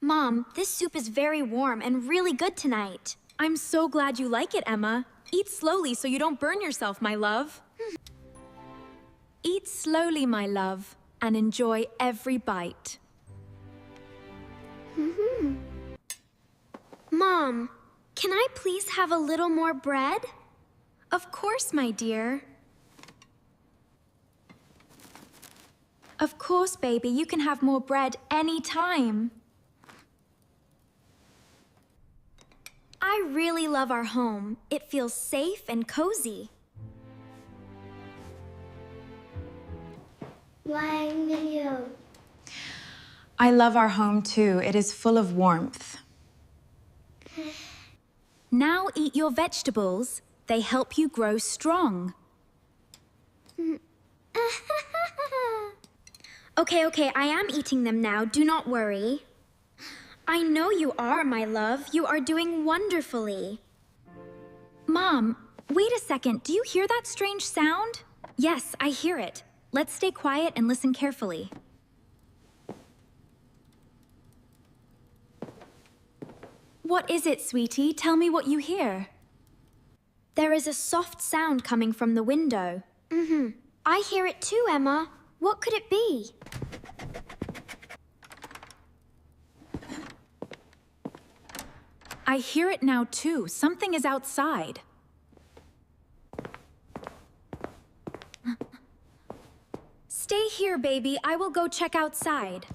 Mom, this soup is very warm and really good tonight. I'm so glad you like it, Emma. Eat slowly so you don't burn yourself, my love. Eat slowly, my love, and enjoy every bite. Mom, can I please have a little more bread? Of course, my dear. Of course, baby, you can have more bread anytime. I really love our home. It feels safe and cozy. Why you? I love our home too. It is full of warmth. Now eat your vegetables. They help you grow strong. Okay, I am eating them now. Do not worry. I know you are, my love. You are doing wonderfully. Mom, wait a second. Do you hear that strange sound? Yes, I hear it. Let's stay quiet and listen carefully. What is it, sweetie? Tell me what you hear. There is a soft sound coming from the window. I hear it too, Emma. What could it be? I hear it now too. Something is outside. Stay here, baby. I will go check outside.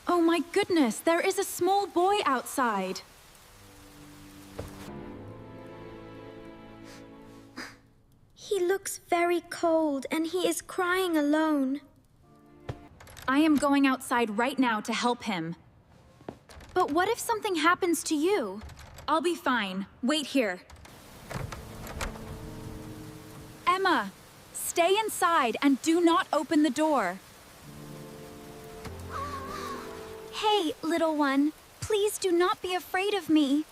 Oh my goodness, there is a small boy outside. He looks very cold and he is crying alone. I am going outside right now to help him. But what if something happens to you? I'll be fine. Wait here. Emma, stay inside and do not open the door. Hey, little one, please do not be afraid of me.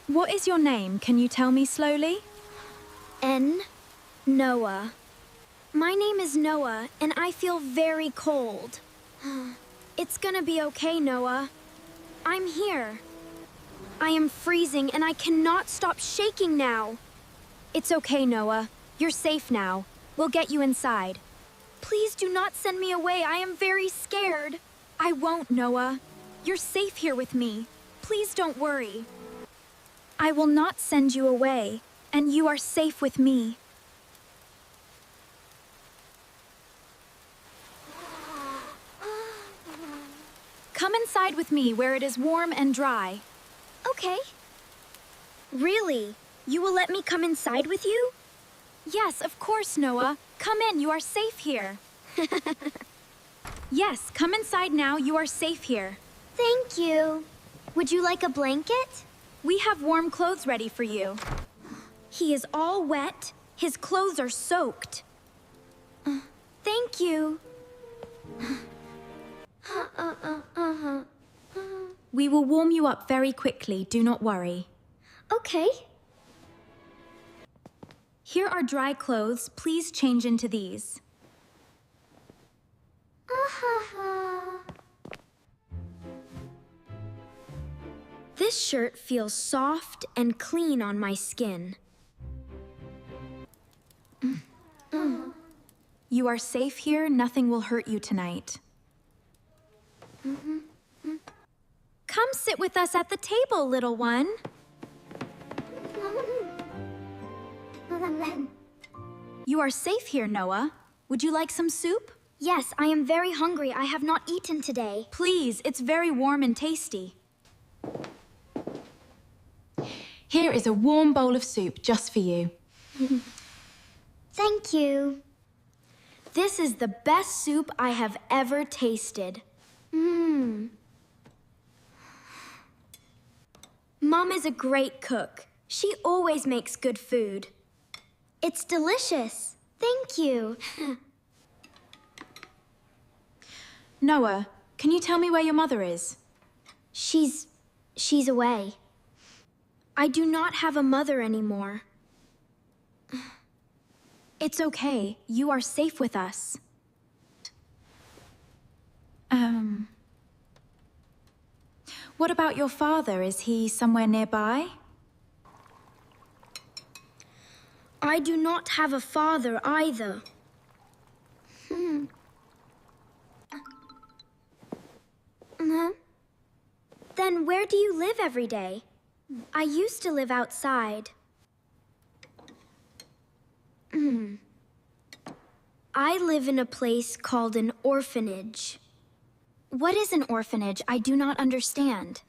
What is your name? Can you tell me slowly? Noah. My name is Noah, and I feel very cold. It's gonna be okay, Noah. I'm here. I am freezing, and I cannot stop shaking now. It's okay, Noah. You're safe now. We'll get you inside. Please do not send me away. I am very scared. I won't, Noah. You're safe here with me. Please don't worry. I will not send you away, and you are safe with me. Come inside with me where it is warm and dry. Okay. Really? You will let me come inside with you? Yes, of course, Noah. Come in, you are safe here. Yes, come inside now, you are safe here. Thank you. Would you like a blanket? We have warm clothes ready for you. He is all wet. His clothes are soaked. Thank you. We will warm you up very quickly, do not worry. Okay. Here are dry clothes. Please change into these. This shirt feels soft and clean on my skin. You are safe here. Nothing will hurt you tonight. Come sit with us at the table, little one. You are safe here, Noah. Would you like some soup? Yes, I am very hungry. I have not eaten today. Please, it's very warm and tasty. Here is a warm bowl of soup just for you. Thank you. This is the best soup I have ever tasted. Mom is a great cook. She always makes good food. It's delicious. Thank you. Noah, can you tell me where your mother is? She's away. I do not have a mother anymore. It's okay. You are safe with us. What about your father? Is he somewhere nearby? I do not have a father either. Then where do you live every day? I used to live outside. I live in a place called an orphanage. What is an orphanage? I do not understand.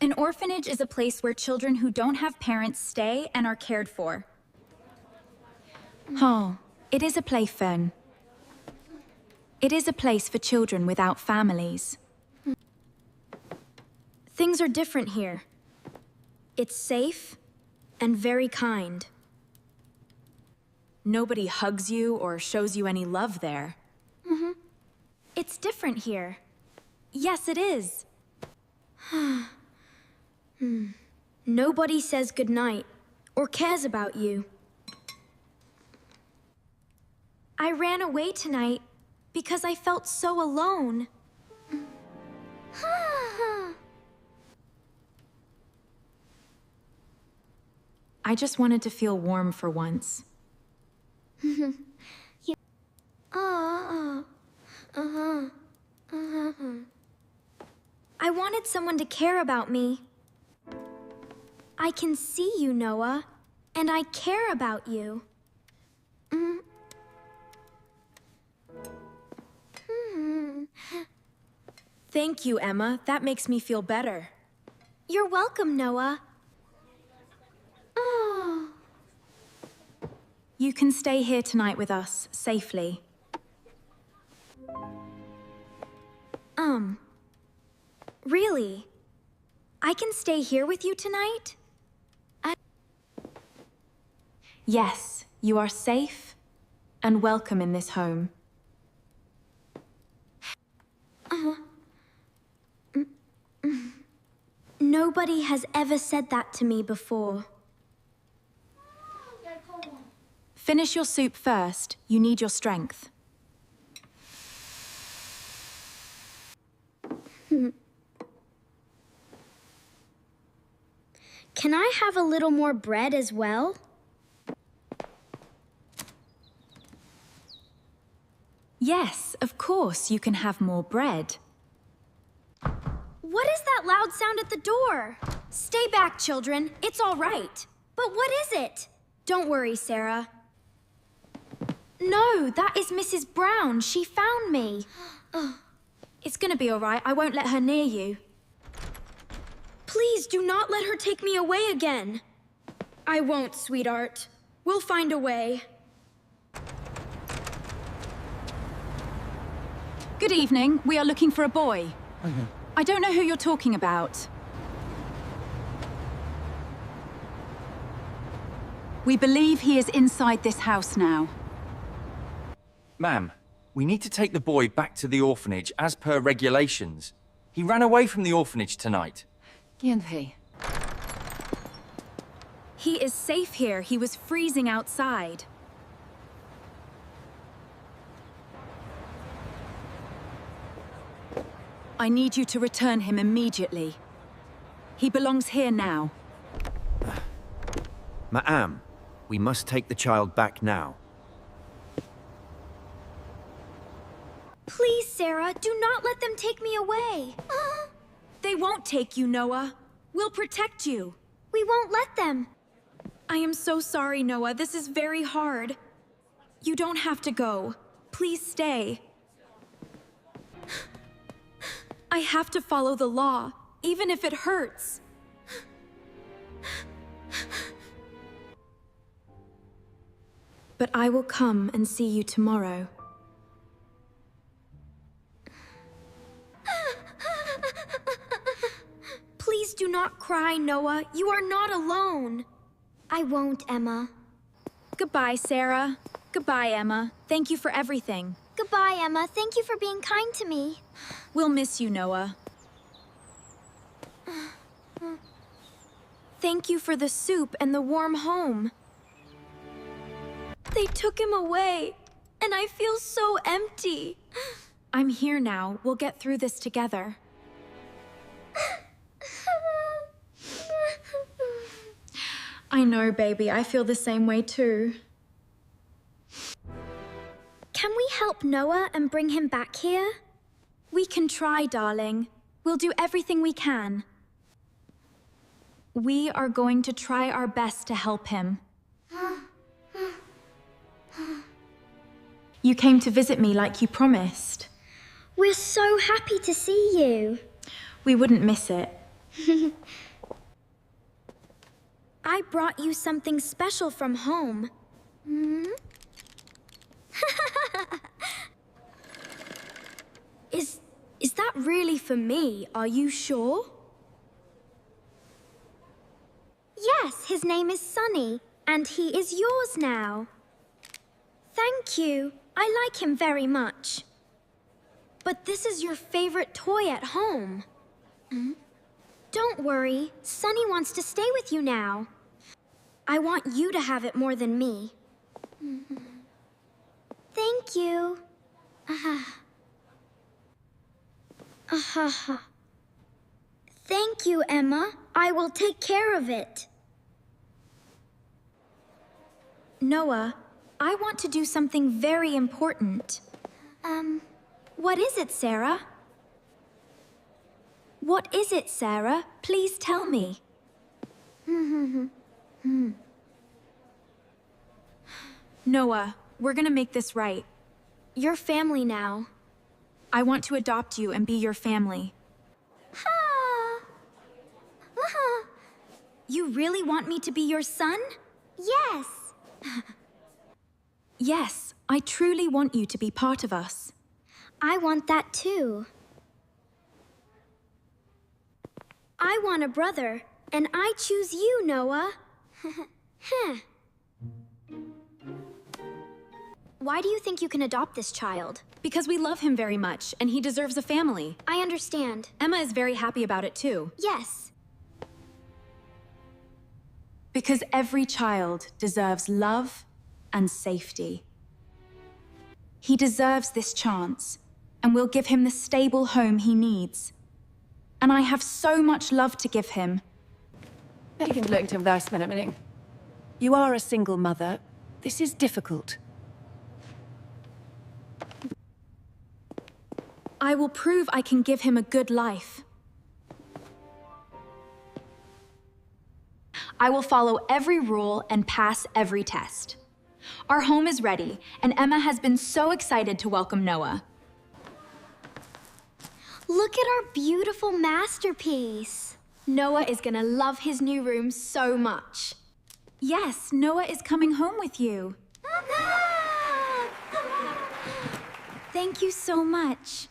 An orphanage is a place where children who don't have parents stay and are cared for. Oh, it is a playpen. It is a place for children without families. Things are different here. It's safe and very kind. Nobody hugs you or shows you any love there. It's different here. Yes, it is. Nobody says goodnight or cares about you. I ran away tonight because I felt so alone. I just wanted to feel warm for once. I wanted someone to care about me. I can see you, Noah, and I care about you. Thank you, Emma. That makes me feel better. You're welcome, Noah. You can stay here tonight with us, safely. Really? I can stay here with you tonight? Yes, you are safe and welcome in this home. Nobody has ever said that to me before. Finish your soup first. You need your strength. Can I have a little more bread as well? Yes, of course, you can have more bread. What is that loud sound at the door? Stay back, children. It's all right. But what is it? Don't worry, Sarah. No, that is Mrs. Brown. She found me. It's gonna be all right. I won't let her near you. Please do not let her take me away again. I won't, sweetheart. We'll find a way. Good evening. We are looking for a boy. I don't know who you're talking about. We believe he is inside this house now. Ma'am, we need to take the boy back to the orphanage as per regulations. He ran away from the orphanage tonight. He is safe here. He was freezing outside. I need you to return him immediately. He belongs here now. Ma'am, we must take the child back now. Please, Sarah, do not let them take me away. They won't take you, Noah. We'll protect you. We won't let them. I am so sorry, Noah. This is very hard. You don't have to go. Please stay. I have to follow the law, even if it hurts. But I will come and see you tomorrow. Please do not cry, Noah. You are not alone. I won't, Emma. Goodbye, Sarah. Goodbye, Emma. Thank you for everything. Goodbye, Emma. Thank you for being kind to me. We'll miss you, Noah. Thank you for the soup and the warm home. They took him away, and I feel so empty. I'm here now. We'll get through this together. I know, baby. I feel the same way too. Can we help Noah and bring him back here? We can try, darling. We'll do everything we can. We are going to try our best to help him. You came to visit me like you promised. We're so happy to see you. We wouldn't miss it. I brought you something special from home. Is that really for me? Are you sure? Yes, his name is Sunny, and he is yours now. Thank you. I like him very much. But this is your favorite toy at home. Don't worry, Sunny wants to stay with you now. I want you to have it more than me. Thank you. Thank you, Emma. I will take care of it. Noah, I want to do something very important. What is it, Sarah? What is it, Sarah? Please tell me. Noah, we're gonna make this right. You're family now. I want to adopt you and be your family. You really want me to be your son? Yes. Yes, I truly want you to be part of us. I want that too. I want a brother, and I choose you, Noah. Why do you think you can adopt this child? Because we love him very much, and he deserves a family. I understand. Emma is very happy about it too. Yes. Because every child deserves love and safety. He deserves this chance, and we'll give him the stable home he needs. And I have so much love to give him. Vilken lögn till världsmening. You are a single mother. This is difficult. I will prove I can give him a good life. I will follow every rule and pass every test. Our home is ready, and Emma has been so excited to welcome Noah. Look at our beautiful masterpiece. Noah is gonna love his new room so much. Yes, Noah is coming home with you. Thank you so much.